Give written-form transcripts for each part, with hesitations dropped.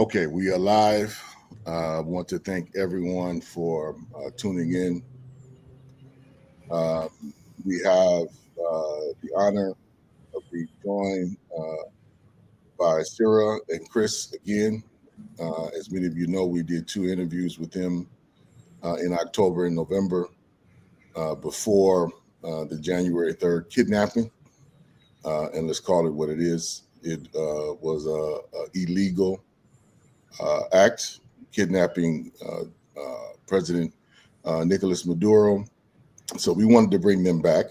Okay, we are live. I want to thank everyone for tuning in. Uh, we have the honor of being joined by Sarah and Chris again. As many of you know, we did 2 interviews with them in October and November before the January 3rd kidnapping. And let's call it what it is. It was a illegal act, kidnapping President Nicholas Maduro. So we wanted to bring them back.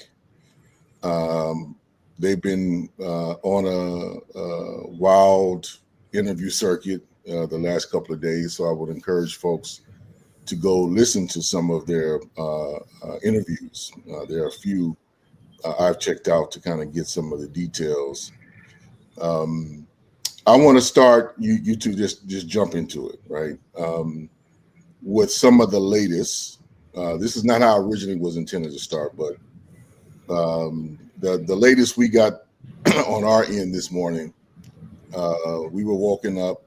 They've been on a wild interview circuit the last couple of days, so I would encourage folks to go listen to some of their interviews. There are a few I've checked out to kind of get some of the details. I want to start you two just jump into it, right? With some of the latest. This is not how I originally was intended to start, but the latest we got on our end this morning, we were woken up.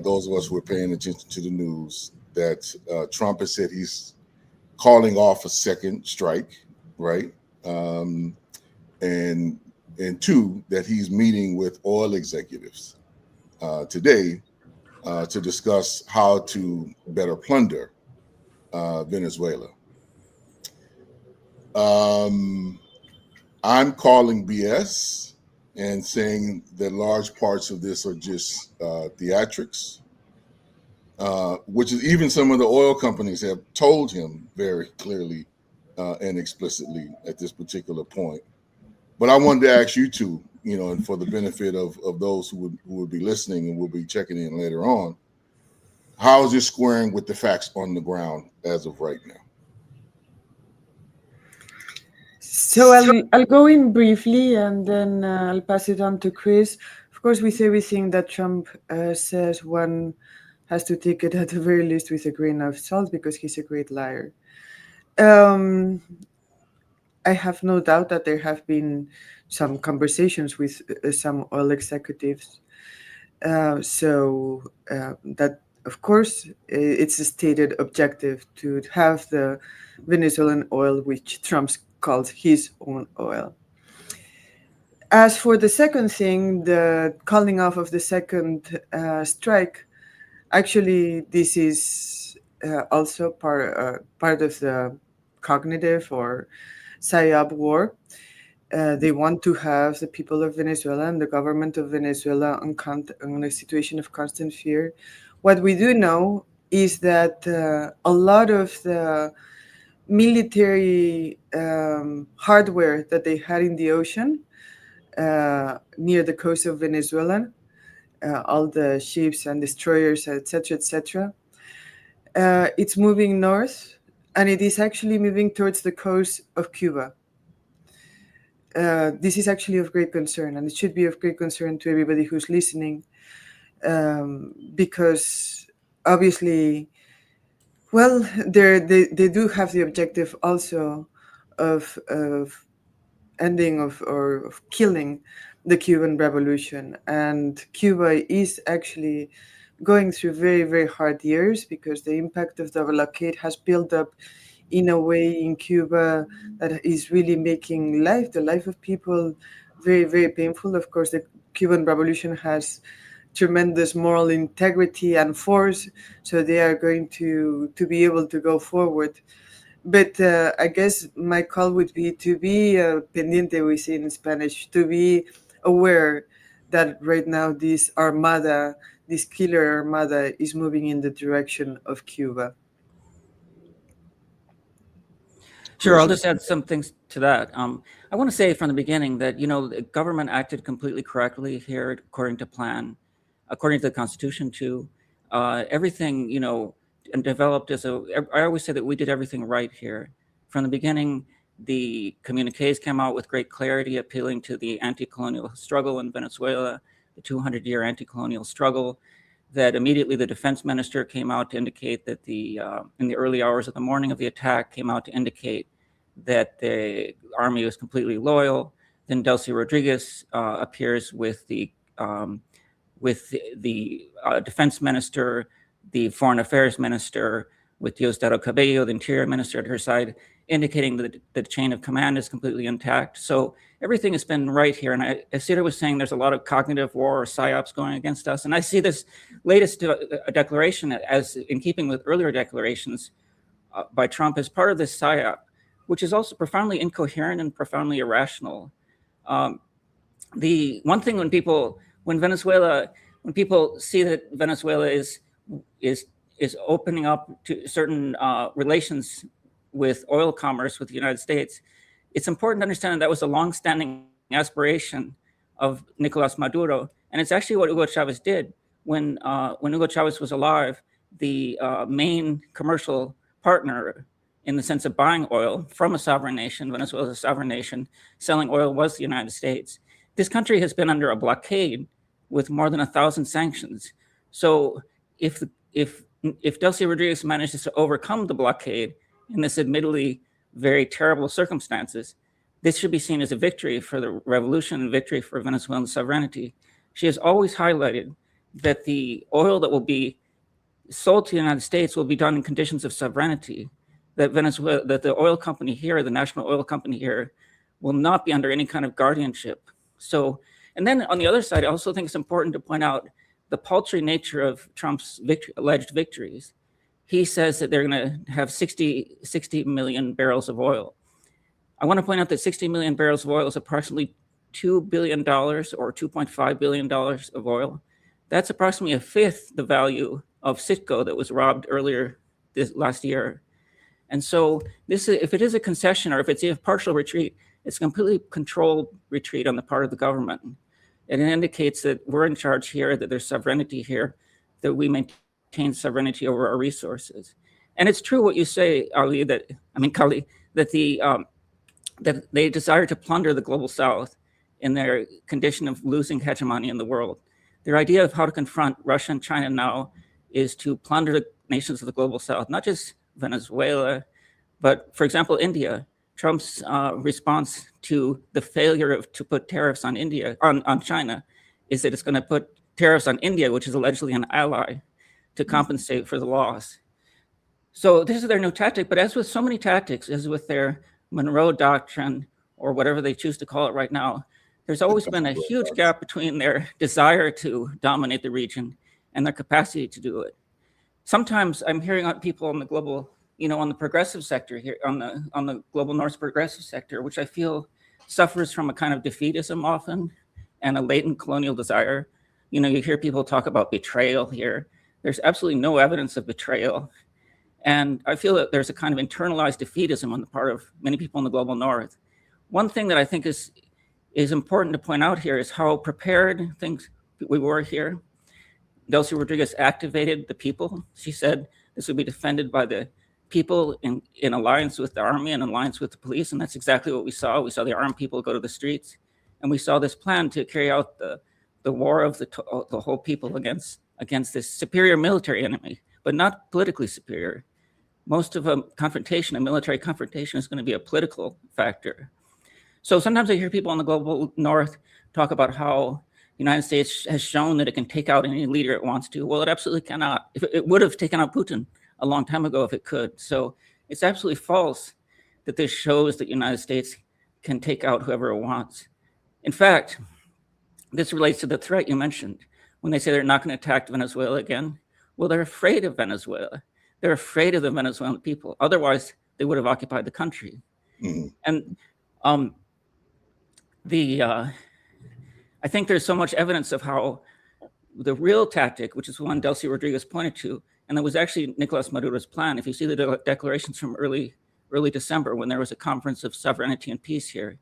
Those of us who were paying attention to the news, that Trump has said he's calling off a second strike, right? And two, that he's meeting with oil executives today to discuss how to better plunder Venezuela. I'm calling BS and saying that large parts of this are just theatrics, which is even some of the oil companies have told him very clearly and explicitly at this particular point. But I wanted to ask you two, and for the benefit of those who would be listening and will be checking in later on, how is this squaring with the facts on the ground as of right now? So I'll go in briefly and then I'll pass it on to Chris. Of course, with everything that Trump says, one has to take it at the very least with a grain of salt because he's a great liar. I have no doubt that there have been some conversations with some oil executives. That, of course, it's a stated objective to have the Venezuelan oil, which Trump calls his own oil. As for the second thing, the calling off of the second strike, actually, this is also part of the cognitive or psyop war. They want to have the people of Venezuela and the government of Venezuela on a situation of constant fear. What we do know is that a lot of the military hardware that they had in the ocean near the coast of Venezuela, all the ships and destroyers, etc., it's moving north, and it is actually moving towards the coast of Cuba. This is actually of great concern, and it should be of great concern to everybody who's listening, because obviously, well, they do have the objective also of ending of killing the Cuban Revolution, and Cuba is actually going through very, very hard years because the impact of the blockade has built up in a way in Cuba that is really making the life of people very, very painful. Of course, the Cuban Revolution has tremendous moral integrity and force, so they are going to be able to go forward. But I guess my call would be to be pendiente, we say in Spanish, to be aware that right now this armada, this killer armada, is moving in the direction of Cuba. Sure, I'll just add some things to that. I want to say from the beginning that, the government acted completely correctly here according to plan, according to the Constitution too. Everything, and developed I always say that we did everything right here. From the beginning, the communiques came out with great clarity, appealing to the anti-colonial struggle in Venezuela, the 200-year anti-colonial struggle, that immediately the defense minister came out to indicate that in the early hours of the morning of the attack, came out to indicate that the army was completely loyal. Then Delcy Rodriguez appears with with the defense minister, the foreign affairs minister, with Diosdado Cabello, the interior minister at her side, indicating that the chain of command is completely intact. So everything has been right here. And as Cedar was saying, there's a lot of cognitive war or psyops going against us. And I see this latest declaration as in keeping with earlier declarations by Trump as part of this psyop, which is also profoundly incoherent and profoundly irrational. The one thing when people see that Venezuela is opening up to certain relations with oil commerce with the United States, it's important to understand that was a longstanding aspiration of Nicolas Maduro, and it's actually what Hugo Chavez did when Hugo Chavez was alive. The main commercial partner, in the sense of buying oil from a sovereign nation, Venezuela is a sovereign nation, selling oil was the United States. This country has been under a blockade with more than 1,000 sanctions. So if Delcy Rodriguez manages to overcome the blockade in this admittedly very terrible circumstances, this should be seen as a victory for the revolution and victory for Venezuelan sovereignty. She has always highlighted that the oil that will be sold to the United States will be done in conditions of sovereignty, that the oil company here, the national oil company here, will not be under any kind of guardianship. So, and then on the other side, I also think it's important to point out the paltry nature of Trump's alleged victories. He says that they're going to have 60 million barrels of oil. I want to point out that 60 million barrels of oil is approximately $2 billion or $2.5 billion of oil. That's approximately a fifth the value of Citgo that was robbed earlier this last year. And so this, if it is a concession or if it's a partial retreat, it's a completely controlled retreat on the part of the government. And it indicates that we're in charge here, that there's sovereignty here, that we maintain sovereignty over our resources. And it's true what you say, Kali, that they desire to plunder the global South in their condition of losing hegemony in the world. Their idea of how to confront Russia and China now is to plunder the nations of the global South, not just Venezuela, but for example, India. Trump's response to the failure to put tariffs on China is that it's going to put tariffs on India, which is allegedly an ally, to compensate for the loss. So this is their new tactic, but as with so many tactics, as with their Monroe Doctrine, or whatever they choose to call it right now, there's always been a huge gap between their desire to dominate the region and their capacity to do it. Sometimes I'm hearing people on the global, on the progressive sector here, on the global North's progressive sector, which I feel suffers from a kind of defeatism often and a latent colonial desire. You hear people talk about betrayal here. There's absolutely no evidence of betrayal. And I feel that there's a kind of internalized defeatism on the part of many people in the global North. One thing that I think is important to point out here is how prepared we were here. Delcy Rodriguez activated the people. She said this would be defended by the people in alliance with the army and alliance with the police, and that's exactly what we saw. We saw the armed people go to the streets, and we saw this plan to carry out the war of the whole people against this superior military enemy, but not politically superior. Most of a military confrontation, is going to be a political factor. So sometimes I hear people in the global North talk about how the United States has shown that it can take out any leader it wants to. Well, it absolutely cannot. It would have taken out Putin a long time ago if it could. So it's absolutely false that this shows that the United States can take out whoever it wants. In fact, this relates to the threat you mentioned. When they say they're not going to attack Venezuela again, well, they're afraid of Venezuela. They're afraid of the Venezuelan people. Otherwise, they would have occupied the country. Mm-hmm. And I think there's so much evidence of how the real tactic, which is one Delcy Rodriguez pointed to, and that was actually Nicolas Maduro's plan. If you see the declarations from early December, when there was a conference of sovereignty and peace here,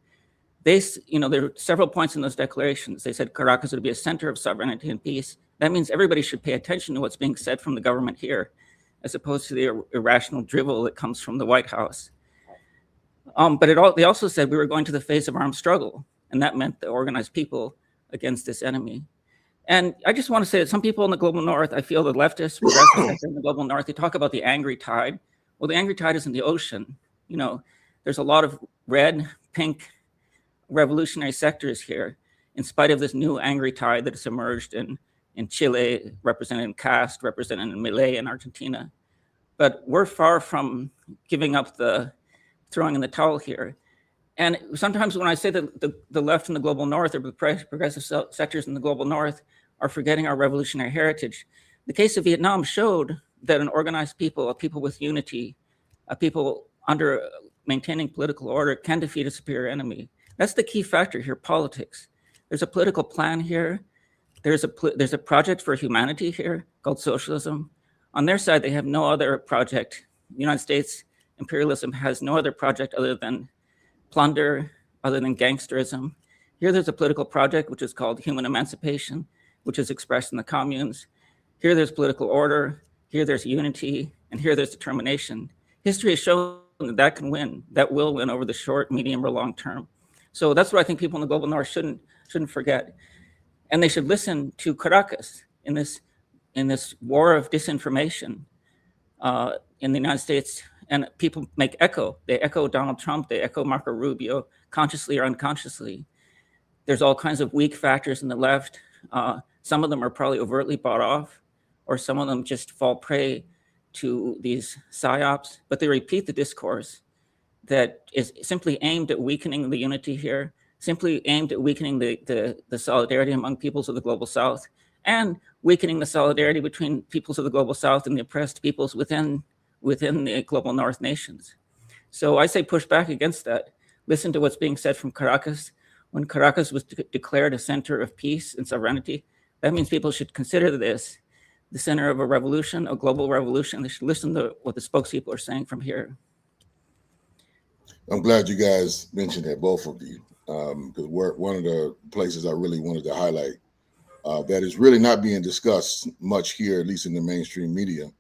there were several points in those declarations. They said Caracas would be a center of sovereignty and peace. That means everybody should pay attention to what's being said from the government here, as opposed to the irrational drivel that comes from the White House. But they also said we were going to the phase of armed struggle, and that meant the organized people against this enemy. And I just want to say that some people in the global North, I feel the leftists, progressives in the global North, they talk about the angry tide. Well, the angry tide is in the ocean. There's a lot of red, pink, revolutionary sectors here, in spite of this new angry tide that has emerged in in Chile, represented in caste, represented in Milei in Argentina. But we're far from giving up throwing in the towel here. And sometimes when I say that the left and the global north, or the progressive sectors in the global north, are forgetting our revolutionary heritage, the case of Vietnam showed that an organized people, a people with unity, a people under maintaining political order, can defeat a superior enemy. That's the key factor here, politics. There's a political plan here. There's a project for humanity here called socialism. On their side, they have no other project. The United States imperialism has no other project other than plunder, other than gangsterism. Here there's a political project which is called human emancipation, which is expressed in the communes. Here there's political order, here there's unity, and here there's determination. History has shown that can win, that will win over the short, medium, or long term. So that's what I think people in the global north shouldn't forget. And they should listen to Caracas in this war of disinformation in the United States. And people make echo. They echo Donald Trump. They echo Marco Rubio, consciously or unconsciously. There's all kinds of weak factors in the left. Some of them are probably overtly bought off, or some of them just fall prey to these psyops. But they repeat the discourse that is simply aimed at weakening the unity here, simply aimed at weakening the solidarity among peoples of the global south, and weakening the solidarity between peoples of the global south and the oppressed peoples within the global north nations. So I say push back against that. Listen to what's being said from Caracas. When Caracas was declared a center of peace and sovereignty, that means people should consider this the center of a revolution, a global revolution. They should listen to what the spokespeople are saying from here. I'm glad you guys mentioned that, both of you, because one of the places I really wanted to highlight that is really not being discussed much here, at least in the mainstream media,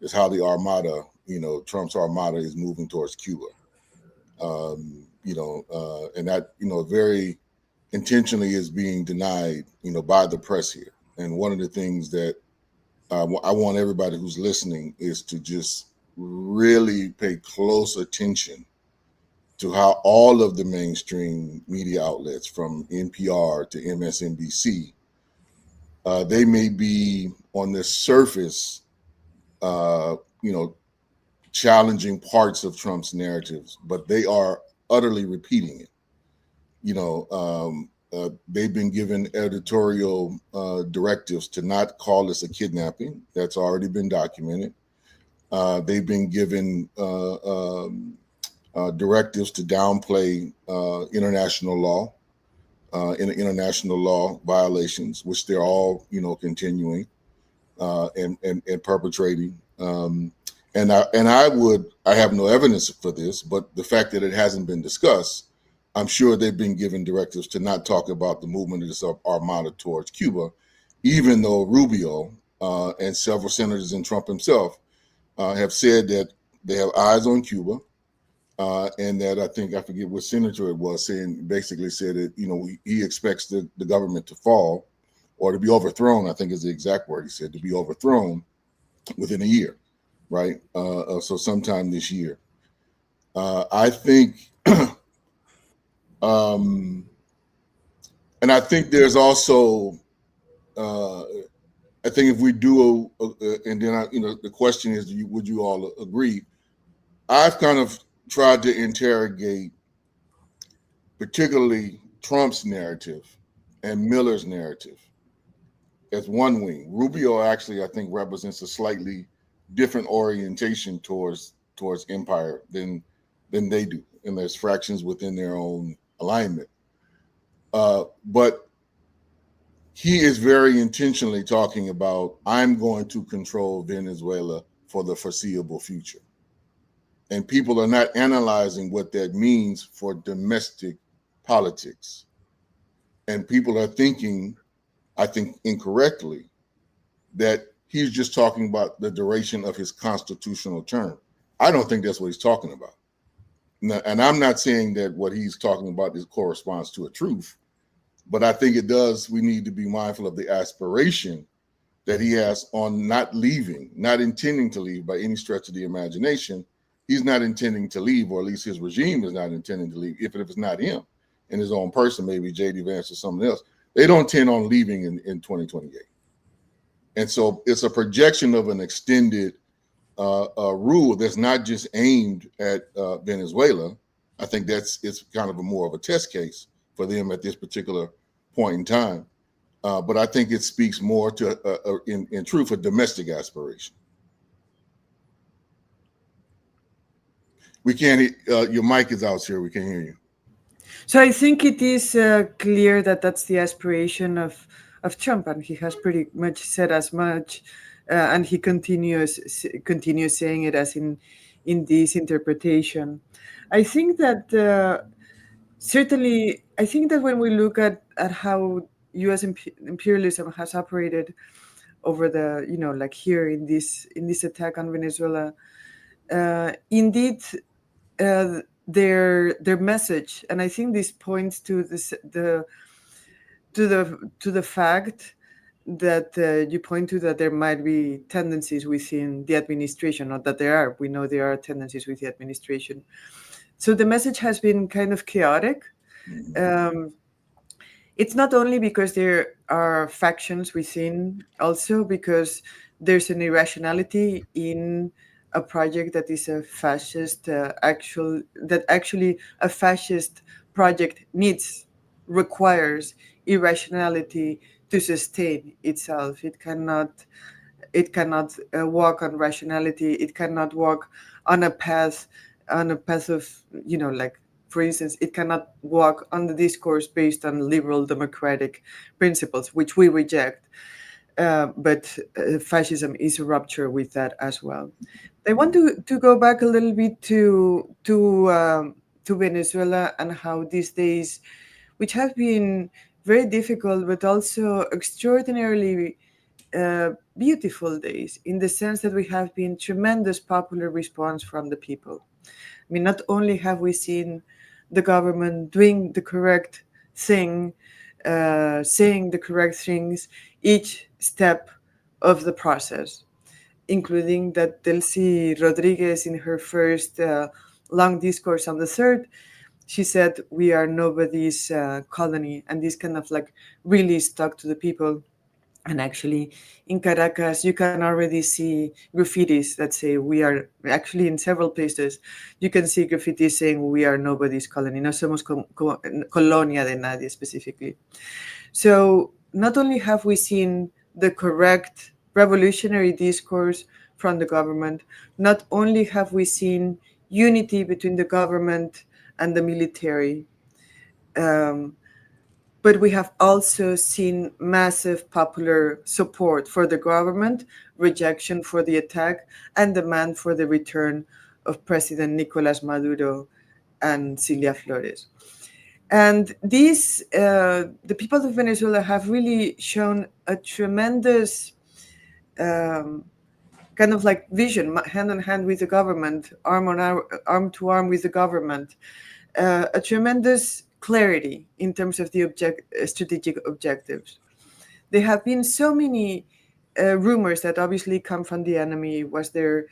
is how the Armada, Trump's Armada, is moving towards Cuba. And that, very intentionally is being denied, by the press here. And one of the things that I want everybody who's listening is to just really pay close attention to how all of the mainstream media outlets, from NPR to MSNBC, they may be on the surface, challenging parts of Trump's narratives, but they are utterly repeating it. They've been given editorial directives to not call this a kidnapping. That's already been documented. They've been given directives to downplay international law, international law violations, which they're all, continuing and perpetrating. And I have no evidence for this, but the fact that it hasn't been discussed, I'm sure they've been given directives to not talk about the movement of this Armada towards Cuba, even though Rubio and several senators and Trump himself have said that they have eyes on Cuba, and that I forget what senator it was, basically said that, he expects the government to fall or to be overthrown, I think is the exact word he said, to be overthrown within a year, right? So sometime this year. I think, and I think there's also, I think if we do, and then the question is, would you all agree? I've kind of tried to interrogate, particularly Trump's narrative and Miller's narrative as one wing. Rubio actually, I think, represents a slightly different orientation towards empire than they do, and there's fractions within their own alignment. But he is very intentionally talking about, I'm going to control Venezuela for the foreseeable future. And people are not analyzing what that means for domestic politics. And people are thinking, I think incorrectly, that he's just talking about the duration of his constitutional term. I don't think that's what he's talking about. Now, and I'm not saying that what he's talking about corresponds to a truth, but I think it does. We need to be mindful of the aspiration that he has on not leaving, not intending to leave by any stretch of the imagination. He's not intending to leave, or at least his regime is not intending to leave, if it's not him and his own person, maybe J.D. Vance or someone else. They don't intend on leaving in 2028. And so it's a projection of an extended rule that's not just aimed at Venezuela. I think it's kind of more of a test case for them at this particular point in time. But I think it speaks more to, in truth, a domestic aspiration. We can't. Your mic is out, sir. We can't hear you. So I think it is clear that that's the aspiration of Trump, and he has pretty much said as much, and he continues saying it as in this interpretation. I think that certainly, I think that when we look at how U.S. imperialism has operated over the, like here in this attack on Venezuela, indeed, their message, and I think this points to the fact that you point to, that there might be tendencies within the administration, not that there are. We know there are tendencies with the administration. So the message has been kind of chaotic. It's not only because there are factions within, also because there's an irrationality in a project that is a fascist, actually a fascist project requires irrationality to sustain itself. It cannot walk on rationality. It cannot walk on a path of, like, for instance, it cannot walk on the discourse based on liberal democratic principles, which we reject. But fascism is a rupture with that as well. I want to go back a little bit to Venezuela, and how these days, which have been very difficult but also extraordinarily beautiful days, in the sense that we have been tremendous popular response from the people. I mean, not only have we seen the government doing the correct thing, saying the correct things each step of the process, including that Delcy Rodriguez, in her first long discourse on the 3rd, she said, "We are nobody's colony," and this kind of like really stuck to the people. And actually, in Caracas, you can already see graffitis that say, "We are," actually in several places, you can see graffitis saying, "We are nobody's colony, no somos colonia de nadie," specifically. So not only have we seen the correct revolutionary discourse from the government, not only have we seen unity between the government and the military, but we have also seen massive popular support for the government, rejection for the attack, and demand for the return of President Nicholas Maduro and Cilia Flores. And these, the people of Venezuela have really shown a tremendous kind of like vision, hand in hand with the government, arm to arm with the government, a tremendous clarity in terms of the strategic objectives. There have been so many rumors that obviously come from the enemy. Was there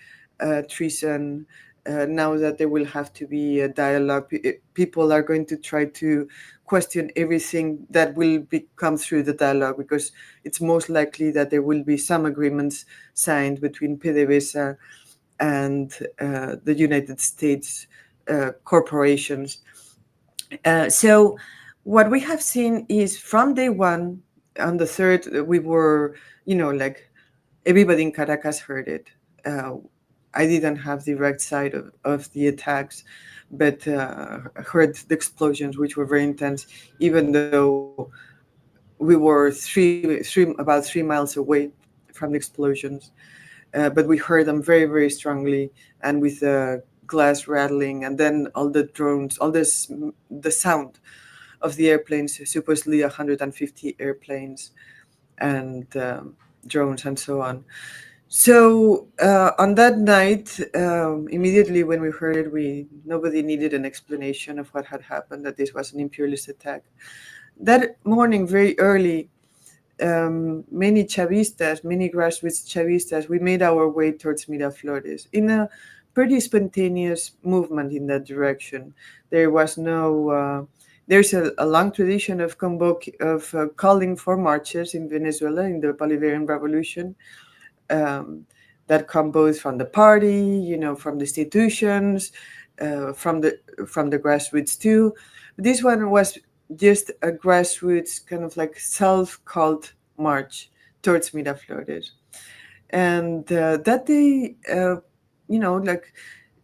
treason? Now that there will have to be a dialogue, people are going to try to question everything that will come through the dialogue, because it's most likely that there will be some agreements signed between PDVSA and the United States corporations. So what we have seen is, from day one, on the 3rd, we were, like, everybody in Caracas heard it. I didn't have direct sight of the attacks, but heard the explosions, which were very intense, even though we were about 3 miles away from the explosions. But we heard them very, very strongly, and with the glass rattling, and then all the drones, the sound of the airplanes, supposedly 150 airplanes and drones and so on. So on that night, immediately when we heard it, nobody needed an explanation of what had happened, that this was an imperialist attack. That morning, very early, many Chavistas, many grassroots Chavistas, we made our way towards Miraflores in a pretty spontaneous movement in that direction. There was no There's a long tradition of calling for marches in Venezuela in the Bolivarian Revolution, that come both from the party, from the institutions, from the grassroots too. This one was just a grassroots kind of like self-called march towards Miraflores, and that day, like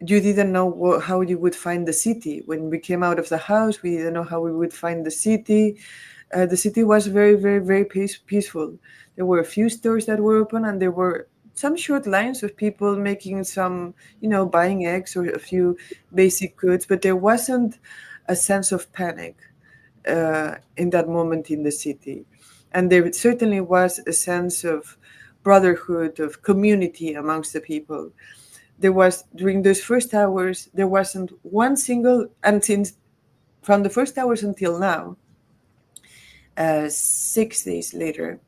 you didn't know how you would find the city. When we came out of the house, we didn't know how we would find the city. The city was very, very, very peaceful. There were a few stores that were open, and there were some short lines of people making some, buying eggs or a few basic goods, but there wasn't a sense of panic in that moment in the city. And there certainly was a sense of brotherhood, of community amongst the people. There was, during those first hours, there wasn't one single, and since from the first hours until now, 6 days later,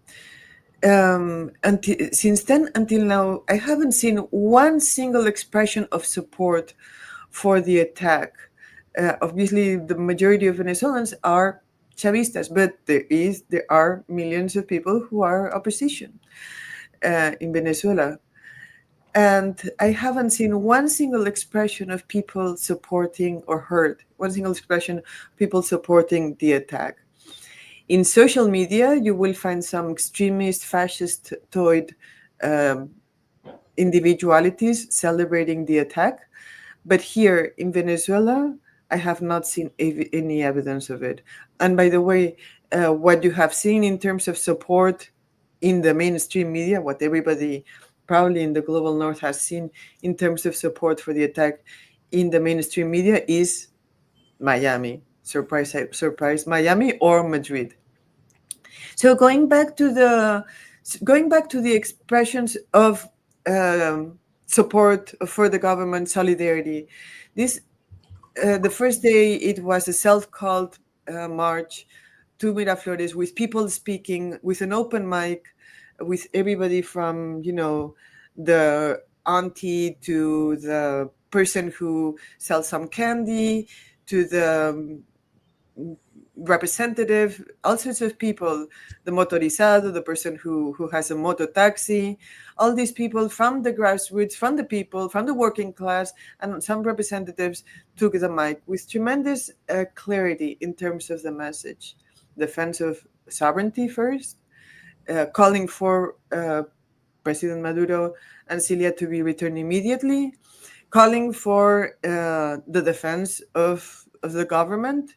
since then until now, I haven't seen one single expression of support for the attack. Obviously, the majority of Venezuelans are Chavistas, but there are millions of people who are opposition in Venezuela. And I haven't seen one single expression of people supporting, or heard one single expression of people supporting the attack. In social media, you will find some extremist, fascist-toed individualities celebrating the attack. But here in Venezuela, I have not seen any evidence of it. And by the way, what you have seen in terms of support in the mainstream media, what everybody probably in the global north has seen in terms of support for the attack in the mainstream media, is Miami. Surprise, surprise, Miami or Madrid. So going back to the expressions of support for the government, solidarity. The first day, it was a self-called march to Miraflores, with people speaking, with an open mic, with everybody from the auntie to the person who sells some candy to the representative, all sorts of people, the motorizado, the person who has a moto taxi, all these people from the grassroots, from the people, from the working class, and some representatives took the mic with tremendous clarity in terms of the message. Defense of sovereignty first, calling for President Maduro and Cilia to be returned immediately, calling for the defense of the government,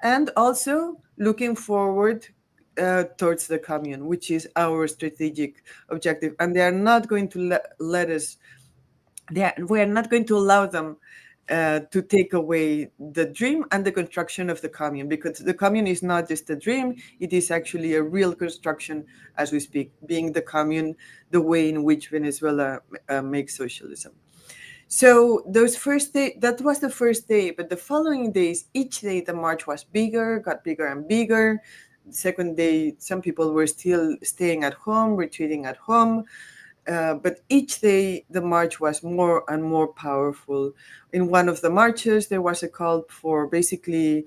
and also looking forward towards the commune, which is our strategic objective. And they are not going to let us, we are not going to allow them to take away the dream and the construction of the commune, because the commune is not just a dream, it is actually a real construction as we speak, being the commune the way in which Venezuela makes socialism. So that was the first day, but the following days, each day the march was bigger, got bigger and bigger. The second day, some people were still staying at home, retreating at home. But each day the march was more and more powerful. In one of the marches, there was a call for basically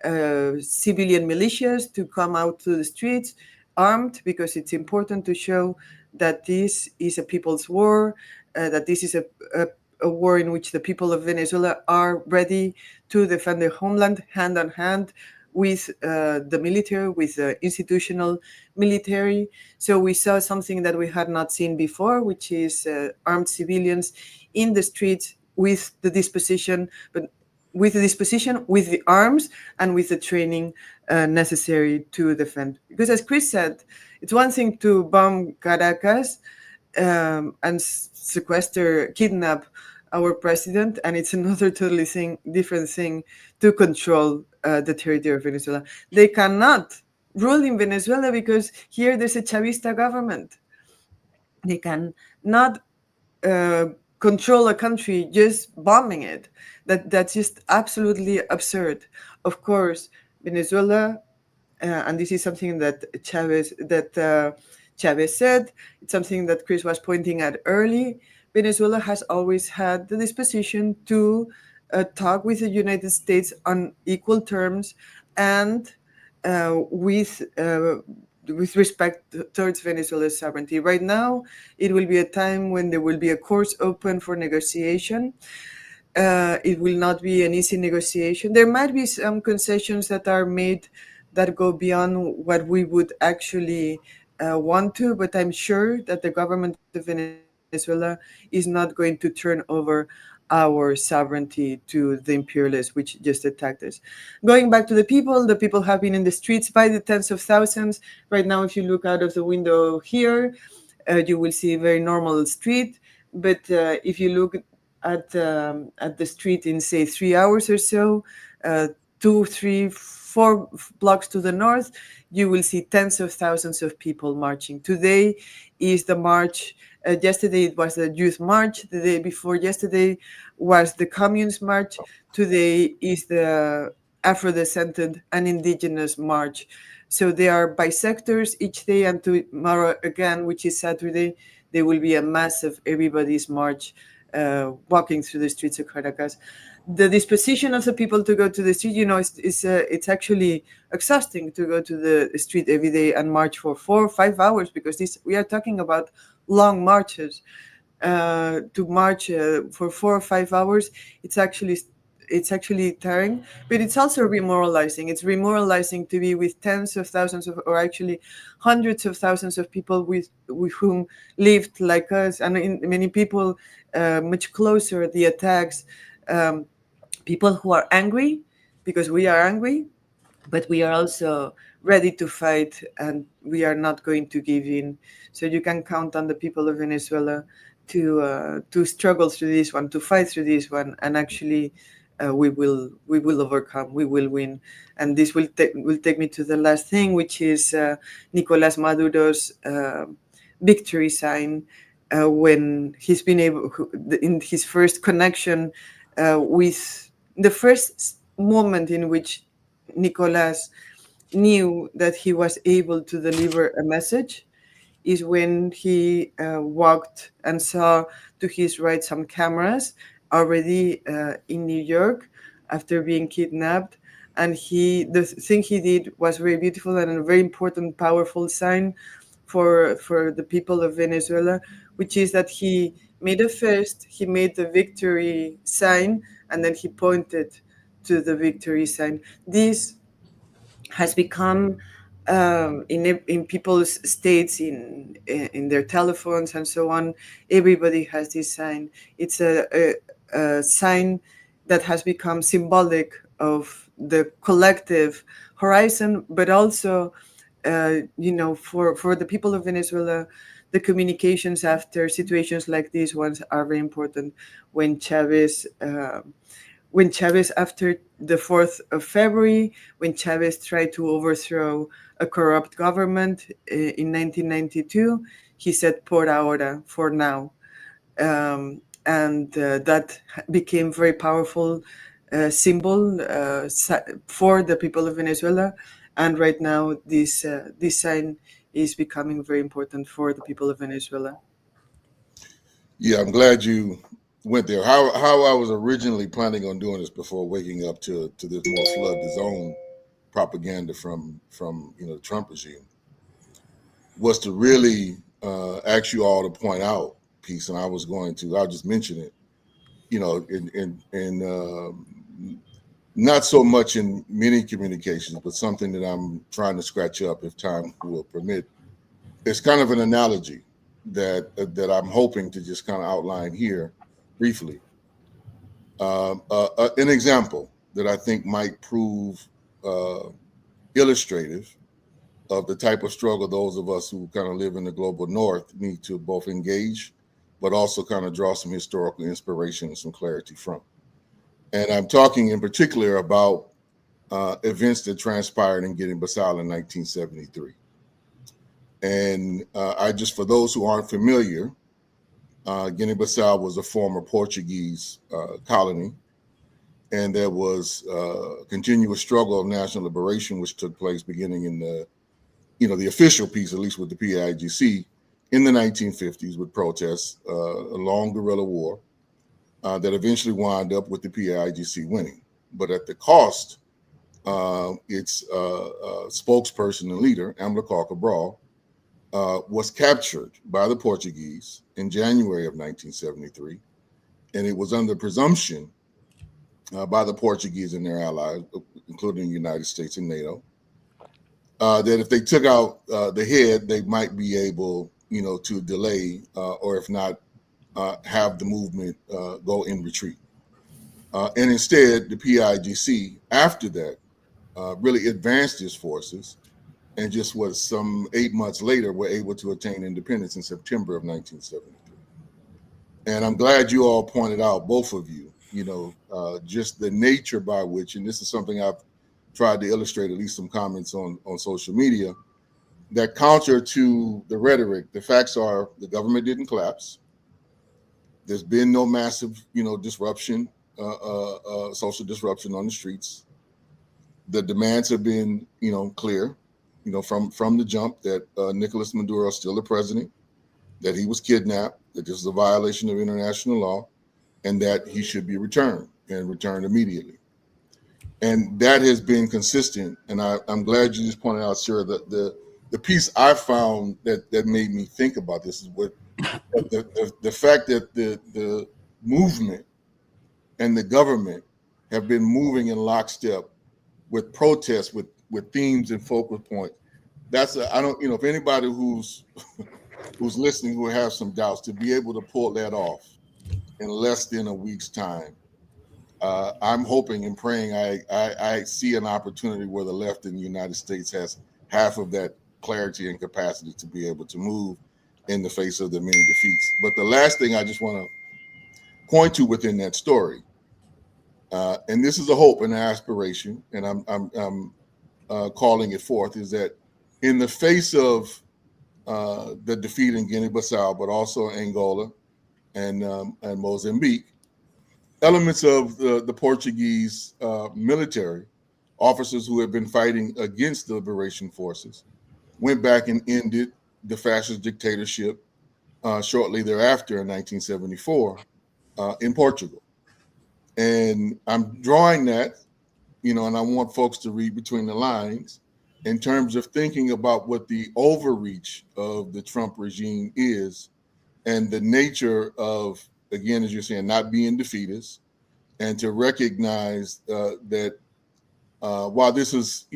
civilian militias to come out to the streets armed, because it's important to show that this is a people's war, that this is a war in which the people of Venezuela are ready to defend their homeland hand in hand with the military, with the institutional military. So we saw something that we had not seen before, which is armed civilians in the streets with the disposition, with the arms and with the training necessary to defend. Because as Chris said, it's one thing to bomb Caracas and sequester, kidnap our president, and it's another totally different thing to control the territory of Venezuela. They cannot rule in Venezuela because here there's a Chavista government. They cannot control a country just bombing it. That's just absolutely absurd. Of course, Venezuela, and this is something that Chavez said, it's something that Chris was pointing at early. Venezuela has always had the disposition to talk with the United States on equal terms and with respect towards Venezuela's sovereignty. Right now, it will be a time when there will be a course open for negotiation. It will not be an easy negotiation. There might be some concessions that are made that go beyond what we would actually want to, but I'm sure that the government of Venezuela is not going to turn over our sovereignty to the imperialists which just attacked us. Going back to the people have been in the streets by the tens of thousands. Right now, if you look out of the window here, you will see a very normal street. But if you look at the street in, say, 3 hours or so, 2, 3, 4 blocks to the north, you will see tens of thousands of people marching. Today is the march. Yesterday it was the youth march. The day before yesterday was the communist march. Today is the Afro-descendant and indigenous march. So they are by sectors each day, and tomorrow again, which is Saturday, there will be a massive everybody's march walking through the streets of Caracas. The disposition of the people to go to the street, it's actually exhausting to go to the street every day and march for 4 or 5 hours, because we are talking about long marches. To march for 4 or 5 hours, it's actually tiring, but it's also remoralizing. It's remoralizing to be with tens of thousands of, or actually hundreds of thousands of people with whom lived like us, and many people much closer. The attacks, people who are angry because we are angry, but we are also ready to fight, and we are not going to give in. So you can count on the people of Venezuela to struggle through this one, to fight through this one, and actually we will overcome. We will win. And this will take me to the last thing, which is Nicolas Maduro's victory sign, when he's been able, in his first connection with the first moment in which Nicolas knew that he was able to deliver a message, is when he walked and saw to his right some cameras already in New York after being kidnapped. And the thing he did was very beautiful and a very important, powerful sign for the people of Venezuela, which is that he made the victory sign, and then he pointed to the victory sign. This has become in people's states, in their telephones and so on. Everybody has this sign. It's a sign that has become symbolic of the collective horizon, but also for the people of Venezuela, the communications after situations like these ones are very important. When Chavez after the 4th of February, when Chavez tried to overthrow a corrupt government in 1992, he said por ahora, for now. And that became very powerful symbol for the people of Venezuela. And right now, this sign is becoming very important for the people of Venezuela. Yeah, I'm glad you went there. How I was originally planning on doing this before waking up to this more flood the zone propaganda from the Trump regime was to really ask you all to point out piece, and I'll just mention it. In not so much in many communications, but something that I'm trying to scratch up if time will permit. It's kind of an analogy that I'm hoping to just kind of outline here briefly. An example that I think might prove illustrative of the type of struggle those of us who kind of live in the global north need to both engage, but also kind of draw some historical inspiration and some clarity from. And I'm talking in particular about events that transpired in Guinea-Bissau in 1973. And for those who aren't familiar, Guinea-Bissau was a former Portuguese colony, and there was a continuous struggle of national liberation, which took place beginning in the official piece, at least with the PAIGC, in the 1950s with protests, a long guerrilla war that eventually wound up with the PAIGC winning, but at the cost its spokesperson and leader, Amilcar Cabral, was captured by the Portuguese in January of 1973, and it was under presumption by the Portuguese and their allies, including the United States and NATO, that if they took out the head, they might be able, to delay or if not, have the movement go in retreat. And instead, the PIGC, after that, really advanced its forces, and just was some 8 months later were able to attain independence in September of 1973. And I'm glad you all pointed out, both of you, just the nature by which, and this is something I've tried to illustrate, at least some comments on social media, that counter to the rhetoric, the facts are the government didn't collapse. There's been no massive, disruption, social disruption on the streets. The demands have been, clear, from the jump that Nicholas Maduro is still the president, that he was kidnapped, that this is a violation of international law, and that he should be returned and returned immediately. And that has been consistent. And I'm glad you just pointed out, Sarah, that the piece I found that made me think about this is what the fact that the movement and the government have been moving in lockstep with protests, with themes and focal points. I don't, if anybody who's listening who has some doubts, to be able to pull that off in less than a week's time, I'm hoping and praying I see an opportunity where the left in the United States has half of that clarity and capacity to be able to move in the face of the many defeats. But the last thing I just want to point to within that story, and this is a hope and an aspiration, and I'm calling it forth, is that in the face of the defeat in Guinea-Bissau, but also Angola and Mozambique, elements of the Portuguese military officers who had been fighting against the liberation forces went back and ended the fascist dictatorship shortly thereafter in 1974 in Portugal. And I'm drawing that, and I want folks to read between the lines in terms of thinking about what the overreach of the Trump regime is, and the nature of, again, as you're saying, not being defeatist, and to recognize that while this is,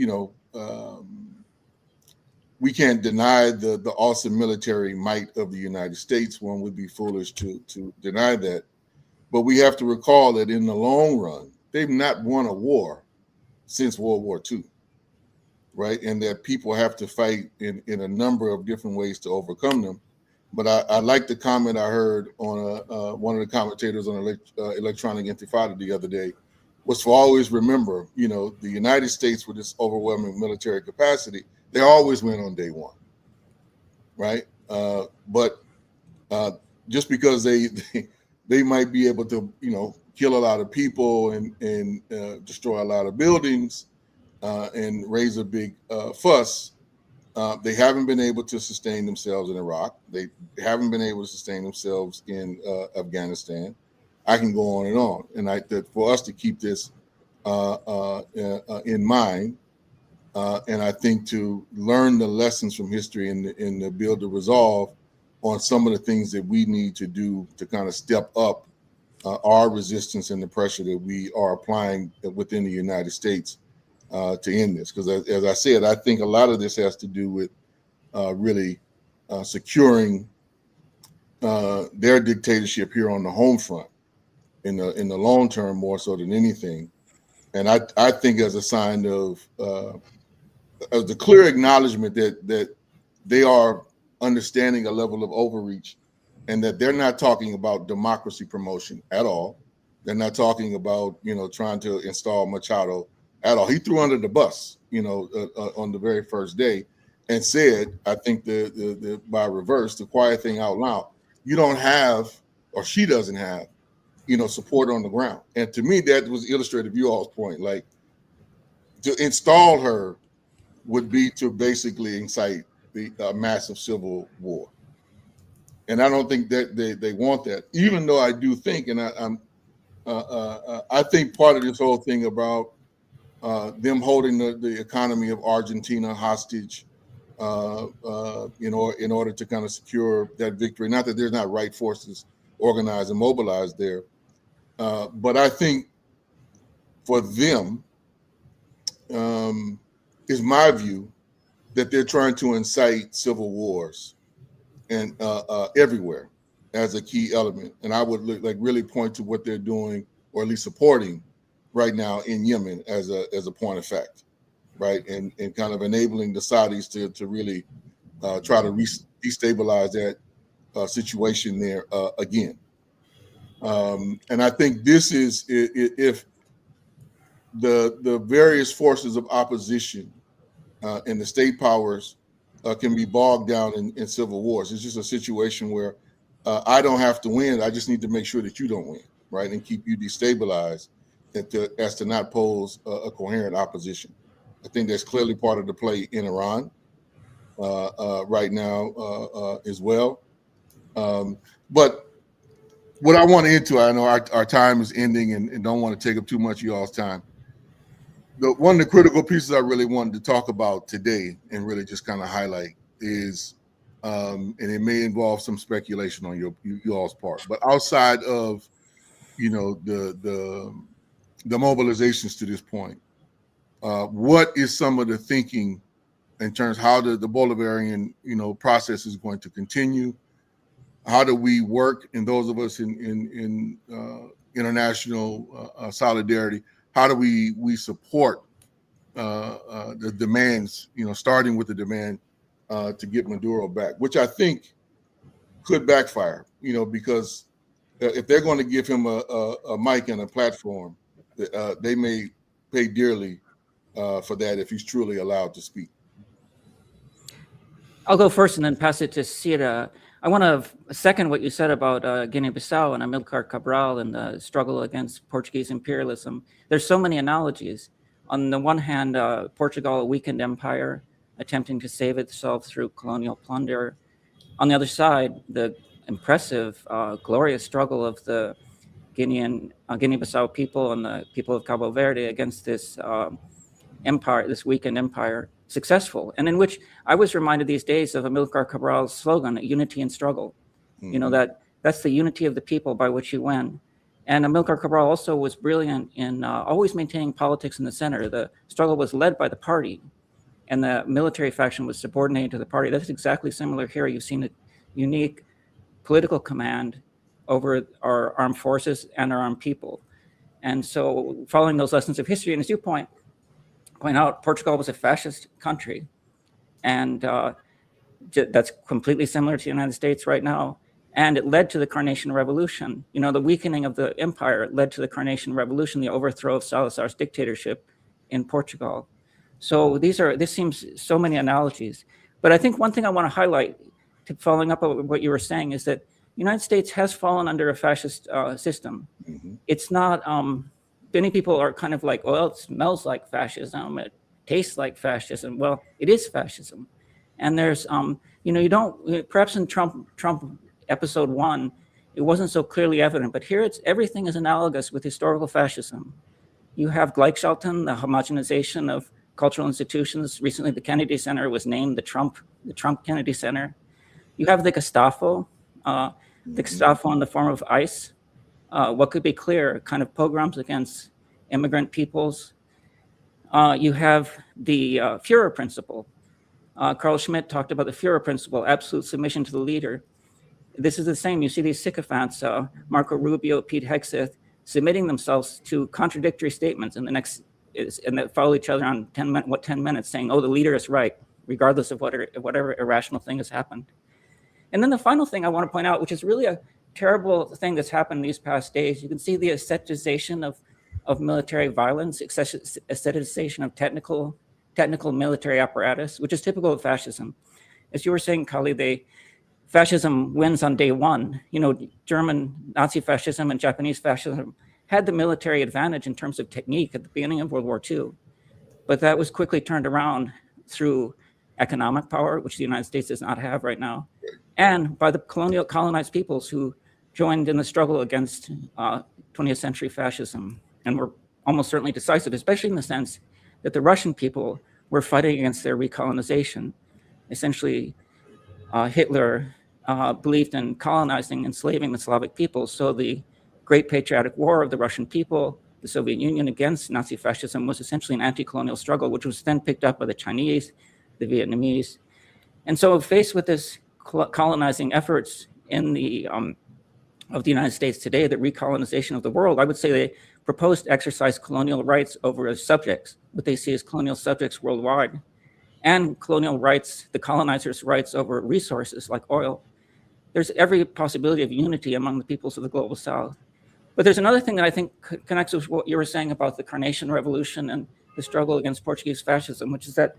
we can't deny the awesome military might of the United States. One would be foolish to deny that. But we have to recall that in the long run, they've not won a war since World War II, right? And that people have to fight in a number of different ways to overcome them. But I like the comment I heard on one of the commentators on Electronic Intifada the other day, was to always remember, the United States with its overwhelming military capacity, they always win on day one, right? But just because they might be able to, kill a lot of people and destroy a lot of buildings and raise a big fuss, they haven't been able to sustain themselves in Iraq. They haven't been able to sustain themselves in Afghanistan. I can go on and on. And that for us to keep this in mind, and I think to learn the lessons from history and to build a resolve on some of the things that we need to do to kind of step up our resistance and the pressure that we are applying within the United States to end this. Because as I said, I think a lot of this has to do with really securing their dictatorship here on the home front in the long term, more so than anything. And I think as a sign of the clear acknowledgement that they are understanding a level of overreach, and that they're not talking about democracy promotion at all. They're not talking about, trying to install Machado at all. He threw under the bus, on the very first day, and said, I think the by reverse, the quiet thing out loud, you don't have, or she doesn't have, support on the ground. And to me, that was illustrative of you all's point. Like, to install her would be to basically incite the massive civil war. And I don't think that they want that, even though I do think, and I think part of this whole thing about them holding the economy of Argentina hostage in order to kind of secure that victory. Not that there's not right forces organized and mobilized there, but I think for them, is my view that they're trying to incite civil wars and everywhere as a key element. And I would really point to what they're doing, or at least supporting right now in Yemen as a point of fact, right? And kind of enabling the Saudis to really try to destabilize that situation there again. And I think this is, if the various forces of opposition and the state powers can be bogged down in civil wars. It's just a situation where I don't have to win. I just need to make sure that you don't win, right? And keep you destabilized as to not pose a coherent opposition. I think that's clearly part of the play in Iran right now as well. But what I want to get into, I know our time is ending and don't want to take up too much of y'all's time. One of the critical pieces I really wanted to talk about today and really just kind of highlight is, and it may involve some speculation on y'all's part, but outside of, the mobilizations to this point, what is some of the thinking in terms of how the Bolivarian, process is going to continue? How do we work, and those of us in international solidarity, how do we support the demands, starting with the demand to get Maduro back, which I think could backfire, because if they're going to give him a mic and a platform, they may pay dearly for that if he's truly allowed to speak. I'll go first and then pass it to Sira. I want to second what you said about Guinea-Bissau and Amilcar Cabral and the struggle against Portuguese imperialism. There's so many analogies. On the one hand, Portugal, a weakened empire, attempting to save itself through colonial plunder. On the other side, the impressive, glorious struggle of the Guinea-Bissau people and the people of Cabo Verde against this empire, this weakened empire, successful, and in which I was reminded these days of Amilcar Cabral's slogan, "Unity and struggle." Mm-hmm. That's the unity of the people by which you win. And Amilcar Cabral also was brilliant in always maintaining politics in the center. The struggle was led by the party, and the military faction was subordinated to the party. That's exactly similar here. You've seen a unique political command over our armed forces and our armed people. And so following those lessons of history, and as you point out, Portugal was a fascist country, and that's completely similar to the United States right now. And it led to the Carnation Revolution. The weakening of the empire led to the Carnation Revolution, the overthrow of Salazar's dictatorship in Portugal. So this seems so many analogies. But I think one thing I want to highlight, following up on what you were saying, is that the United States has fallen under a fascist system. Mm-hmm. It's not, many people are kind of like, well, it smells like fascism, it tastes like fascism. Well, it is fascism. And there's, perhaps in Trump episode 1, it wasn't so clearly evident, but here everything is analogous with historical fascism. You have Gleichschalten, the homogenization of cultural institutions. Recently, the Kennedy Center was named the Trump Kennedy Center. You have the Gestapo in the form of ICE. What could be clear, kind of pogroms against immigrant peoples. You have the Führer principle. Carl Schmitt talked about the Führer principle, absolute submission to the leader. This is the same. You see these sycophants, Marco Rubio, Pete Hegseth, submitting themselves to contradictory statements and that follow each other on 10 minutes, saying, oh, the leader is right, regardless of whatever irrational thing has happened. And then the final thing I want to point out, which is really a terrible thing that's happened these past days, you can see the ascetization of military violence, ascetization of technical military apparatus, which is typical of fascism. As you were saying, Kali, fascism wins on day one. German Nazi fascism and Japanese fascism had the military advantage in terms of technique at the beginning of World War II, but that was quickly turned around through economic power, which the United States does not have right now, and by the colonized peoples who joined in the struggle against 20th century fascism and were almost certainly decisive, especially in the sense that the Russian people were fighting against their recolonization. Essentially, Hitler believed in colonizing, enslaving the Slavic peoples. So the Great Patriotic War of the Russian people, the Soviet Union against Nazi fascism, was essentially an anti-colonial struggle, which was then picked up by the Chinese, the Vietnamese. And so faced with this colonizing efforts in the of the United States today, the recolonization of the world, I would say they proposed to exercise colonial rights over subjects, what they see as colonial subjects worldwide, and colonial rights, the colonizers' rights over resources like oil. There's every possibility of unity among the peoples of the global South. But there's another thing that I think connects with what you were saying about the Carnation Revolution and the struggle against Portuguese fascism, which is that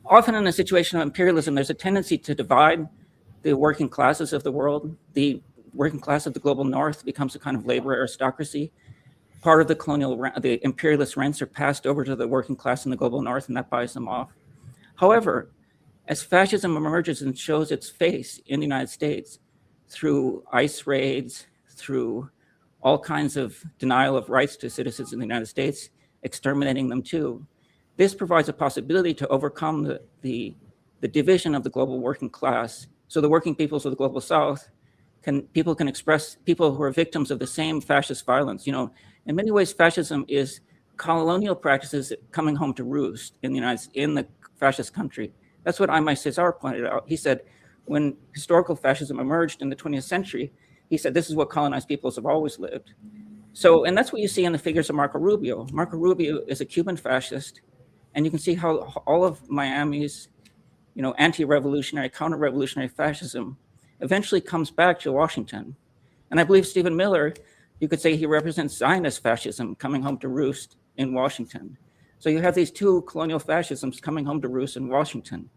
often in a situation of imperialism, there's a tendency to divide the working classes of the world. The working class of the global North becomes a kind of labor aristocracy. Part of the imperialist rents are passed over to the working class in the global North, and that buys them off. However, as fascism emerges and shows its face in the United States through ICE raids, through all kinds of denial of rights to citizens in the United States, exterminating them too, this provides a possibility to overcome the division of the global working class. So the working peoples of the global South people can express, people who are victims of the same fascist violence. You know, in many ways, fascism is colonial practices coming home to roost in the fascist country. That's what Aimé Césaire pointed out. He said, when historical fascism emerged in the 20th century, he said, this is what colonized peoples have always lived. So, and that's what you see in the figures of Marco Rubio. Marco Rubio is a Cuban fascist, and you can see how all of Miami's, you know, anti-revolutionary, counter-revolutionary fascism eventually comes back to Washington. And I believe Stephen Miller, you could say he represents Zionist fascism coming home to roost in Washington. So you have these two colonial fascisms coming home to roost in Washington.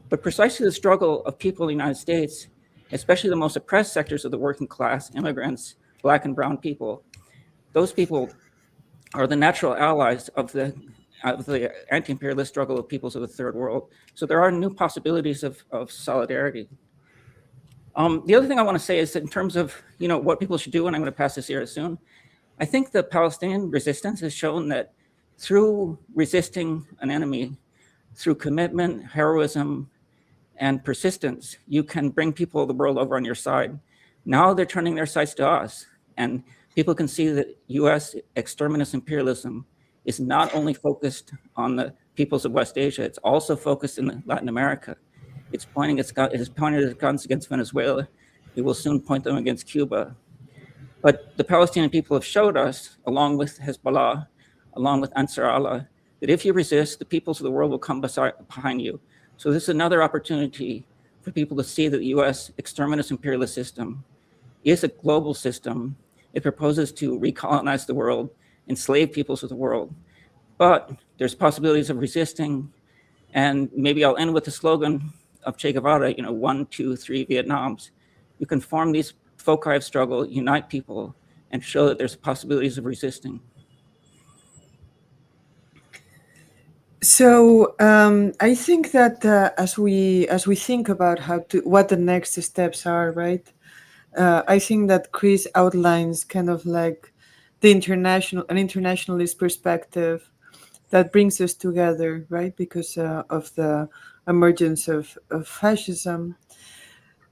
But precisely the struggle of people in the United States, especially the most oppressed sectors of the working class, immigrants, Black and brown people, those people are the natural allies of the anti-imperialist struggle of peoples of the third world. So there are new possibilities of solidarity. The other thing I want to say is that in terms of, you know, what people should do, and I'm going to pass this here soon, I think the Palestinian resistance has shown that through resisting an enemy, through commitment, heroism, and persistence, you can bring people of the world over on your side. Now they're turning their sights to us, and people can see that US exterminist imperialism is not only focused on the peoples of West Asia, it's also focused in Latin America. It's pointing its guns against Venezuela. It will soon point them against Cuba. But the Palestinian people have showed us, along with Hezbollah, along with Ansar Allah, that if you resist, the peoples of the world will come behind you. So this is another opportunity for people to see that the US exterminist imperialist system is a global system. It proposes to recolonize the world, enslave peoples of the world. But there's possibilities of resisting. And maybe I'll end with the slogan of Che Guevara, you know, 1, 2, 3 Vietnams. You can form these foci of struggle, unite people, and show that there's possibilities of resisting. So I think that as we think about what the next steps are, right? I think that Chris outlines kind of like an internationalist perspective that brings us together, right? Because of the emergence of fascism,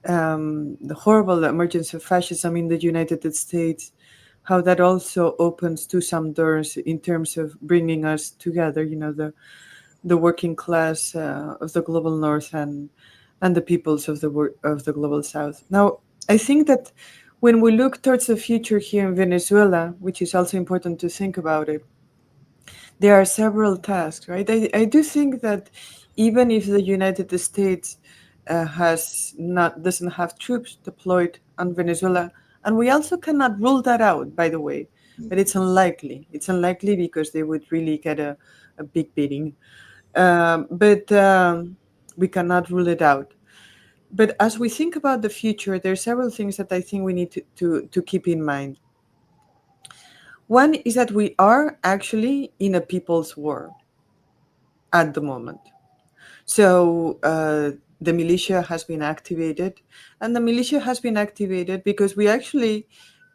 the horrible emergence of fascism in the United States, how that also opens to some doors in terms of bringing us together, you know, the working class of the global North and the peoples of the global South. Now, I think that when we look towards the future here in Venezuela, which is also important to think about it, there are several tasks, right? I do think that even if the United States doesn't have troops deployed on Venezuela, and we also cannot rule that out, by the way, but it's unlikely. It's unlikely because they would really get a big beating. But we cannot rule it out. But as we think about the future, there are several things that I think we need to keep in mind. One is that we are actually in a people's war at the moment. So the militia has been activated, and the militia has been activated because we actually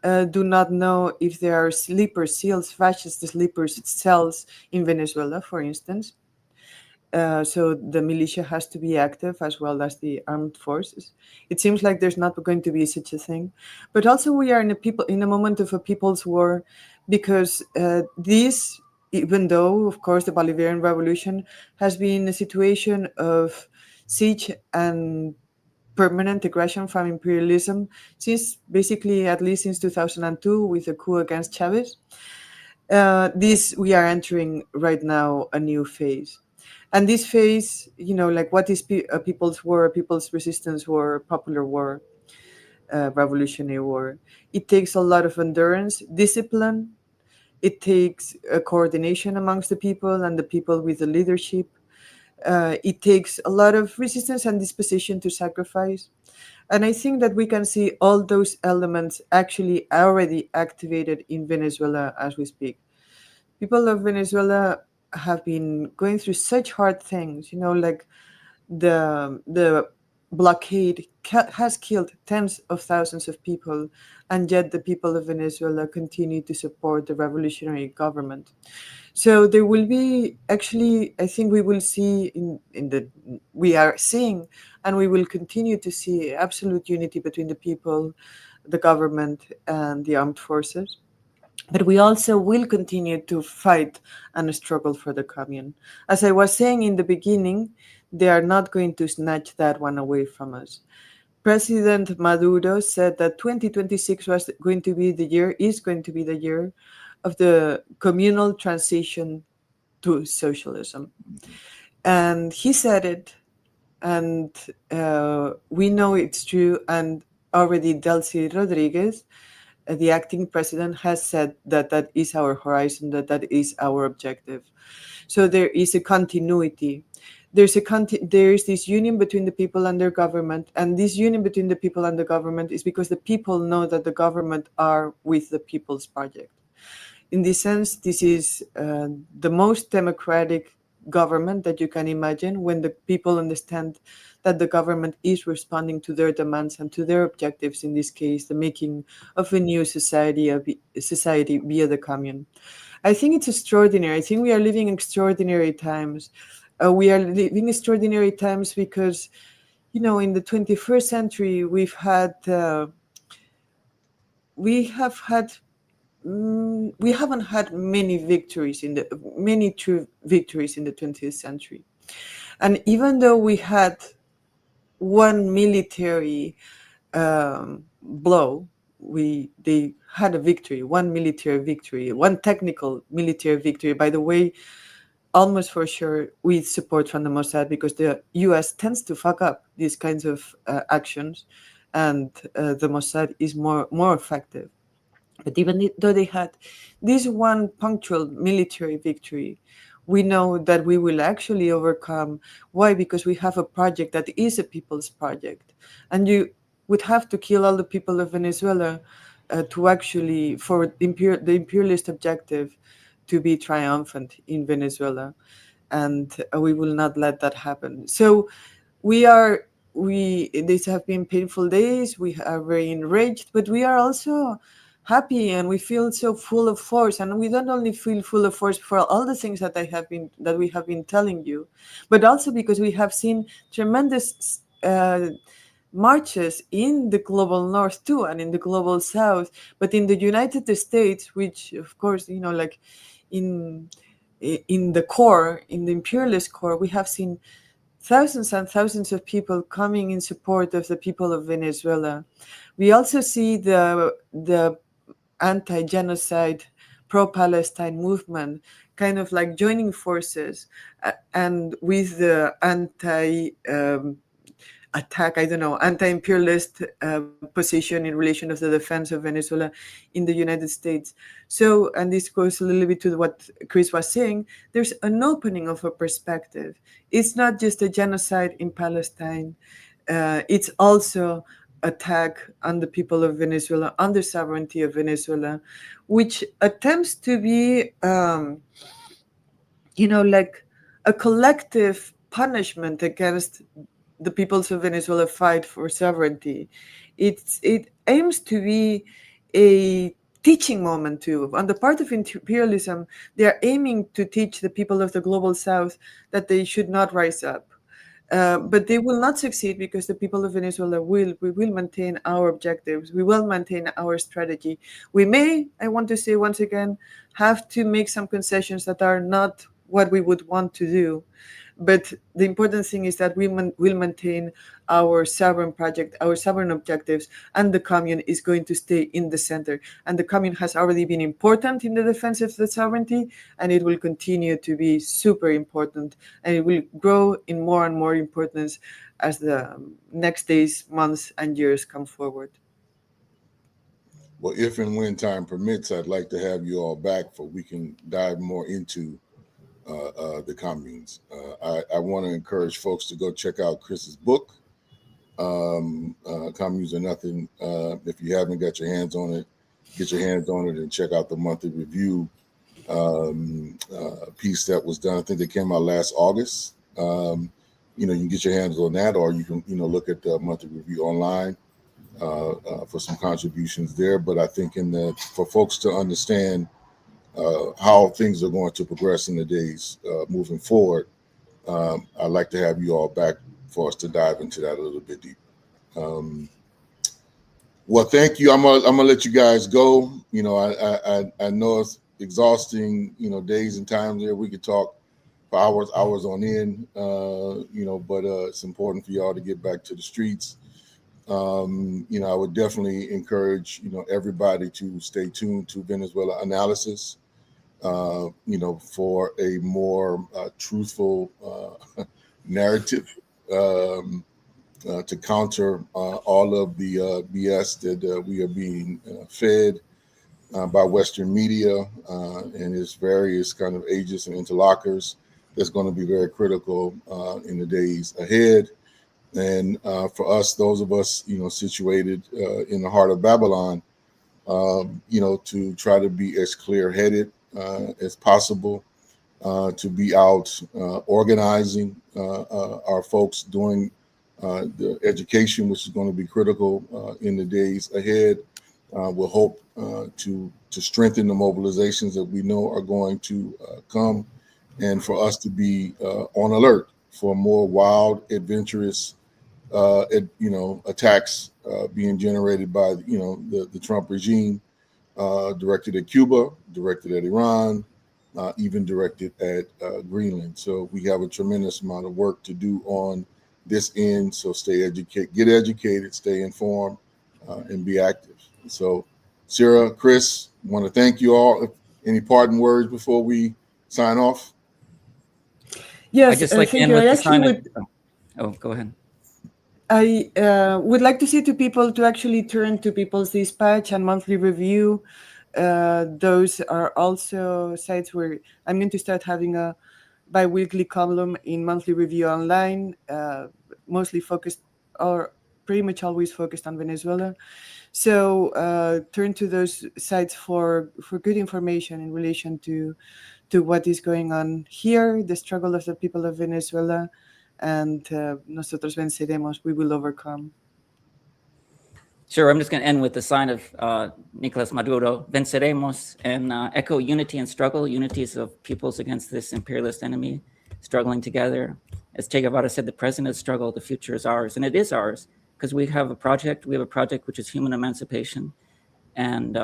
do not know if there are sleeper cells, fascist sleeper cells in Venezuela, for instance. So the militia has to be active as well as the armed forces. It seems like there's not going to be such a thing, but also we are in a moment of a people's war, because this, even though of course the Bolivarian revolution has been a situation of siege and permanent aggression from imperialism since basically at least since 2002 with the coup against Chavez. This we are entering right now a new phase, and this phase, like what is a people's war, a people's resistance war, popular war, revolutionary war. It takes a lot of endurance, discipline. It takes a coordination amongst the people and the people with the leadership. It takes a lot of resistance and disposition to sacrifice. And I think that we can see all those elements actually already activated in Venezuela as we speak. People of Venezuela have been going through such hard things, like the blockade has killed tens of thousands of people, and yet the people of Venezuela continue to support the revolutionary government. So there will be, actually, I think we will see we are seeing, and we will continue to see absolute unity between the people, the government, and the armed forces. But we also will continue to fight and struggle for the commune. As I was saying in the beginning, they are not going to snatch that one away from us. President Maduro said that 2026 is going to be the year of the communal transition to socialism. And he said it, and we know it's true. And already Delcy Rodriguez, the acting president, has said that that is our horizon, that is our objective. So there is a continuity. There is this union between the people and their government, and this union between the people and the government is because the people know that the government are with the people's project. In this sense, this is the most democratic government that you can imagine, when the people understand that the government is responding to their demands and to their objectives, in this case, the making of a new society via the commune. I think it's extraordinary. I think we are living extraordinary times. We are living extraordinary times because, in the 21st century, we haven't had many true victories in the 20th century. And even though we had one military blow, they had a victory, one military victory, one technical military victory, by the way, almost for sure with support from the Mossad, because the US tends to fuck up these kinds of actions, and the Mossad is more effective. But even though they had this one punctual military victory, we know that we will actually overcome. Why? Because we have a project that is a people's project. And you would have to kill all the people of Venezuela to actually, for the imperialist objective to be triumphant in Venezuela. And we will not let that happen. So these have been painful days. We are very enraged, but we are also happy, and we feel so full of force. And we don't only feel full of force for all the things that we have been telling you, but also because we have seen tremendous marches in the global north too, and in the global south. But in the United States, which of course, like in the core, in the imperialist core, we have seen thousands and thousands of people coming in support of the people of Venezuela. We also see the anti-genocide, pro-Palestine movement kind of like joining forces, and with the anti-imperialist position in relation of the defense of Venezuela in the United States. So, and this goes a little bit to what Chris was saying, there's an opening of a perspective. It's not just a genocide in Palestine. It's also attack on the people of Venezuela, on the sovereignty of Venezuela, which attempts to be, like a collective punishment against the peoples of Venezuela fight for sovereignty. It aims to be a teaching moment too. On the part of imperialism, they are aiming to teach the people of the global south that they should not rise up. But they will not succeed because the people of Venezuela we will maintain our objectives. We will maintain our strategy. We may, I want to say once again, have to make some concessions that are not what we would want to do. But the important thing is that we will maintain our sovereign project, our sovereign objectives, and the commune is going to stay in the center. And the commune has already been important in the defense of the sovereignty, and it will continue to be super important, and it will grow in more and more importance as the next days, months, and years come forward. Well, if and when time permits, I'd like to have you all back so we can dive more into the communes. I want to encourage folks to go check out Chris's book, Communes Are Nothing. If you haven't got your hands on it, get your hands on it and check out the monthly review piece that was done. I think it came out last August. You can get your hands on that, or you can, look at the monthly review online for some contributions there. But I think for folks to understand how things are going to progress in the days moving forward, I'd like to have you all back for us to dive into that a little bit deeper. Well, thank you. I'm gonna let you guys go. I know it's exhausting, days and times there. We could talk for hours on end, but it's important for y'all to get back to the streets. I would definitely encourage, everybody to stay tuned to Venezuelanaylsis, for a more truthful narrative to counter all of the BS that we are being fed by Western media and its various kind of agents and interlocutors. That's going to be very critical in the days ahead. And for us, those of us, situated in the heart of Babylon, to try to be as clear-headed as possible, to be out organizing our folks doing the education, which is going to be critical in the days ahead. We'll hope to strengthen the mobilizations that we know are going to come, and for us to be on alert for more wild, adventurous, attacks being generated by, the Trump regime, directed at Cuba, directed at Iran, even directed at Greenland. So we have a tremendous amount of work to do on this end. So get educated, stay informed, and be active. So, Sarah, Chris, want to thank you all. Any parting words before we sign off? Yes, I just like to end with the sign of. Go ahead. I would like to say to people to actually turn to People's Dispatch and Monthly Review. Those are also sites where I'm going to start having a bi-weekly column in Monthly Review online, mostly focused, or pretty much always focused, on Venezuela. So turn to those sites for good information in relation to what is going on here, the struggle of the people of Venezuela, and nosotros venceremos, we will overcome. Sure, I'm just going to end with the sign of Nicholas Maduro, venceremos, and echo unity and struggle, unities of peoples against this imperialist enemy, struggling together. As Che Guevara said, the present is struggle, the future is ours, and it is ours, because we have a project which is human emancipation. And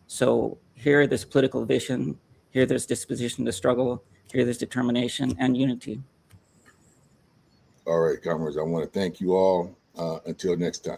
so here, there's political vision, here there's disposition to struggle, here there's determination and unity. All right, comrades, I want to thank you all. Until next time.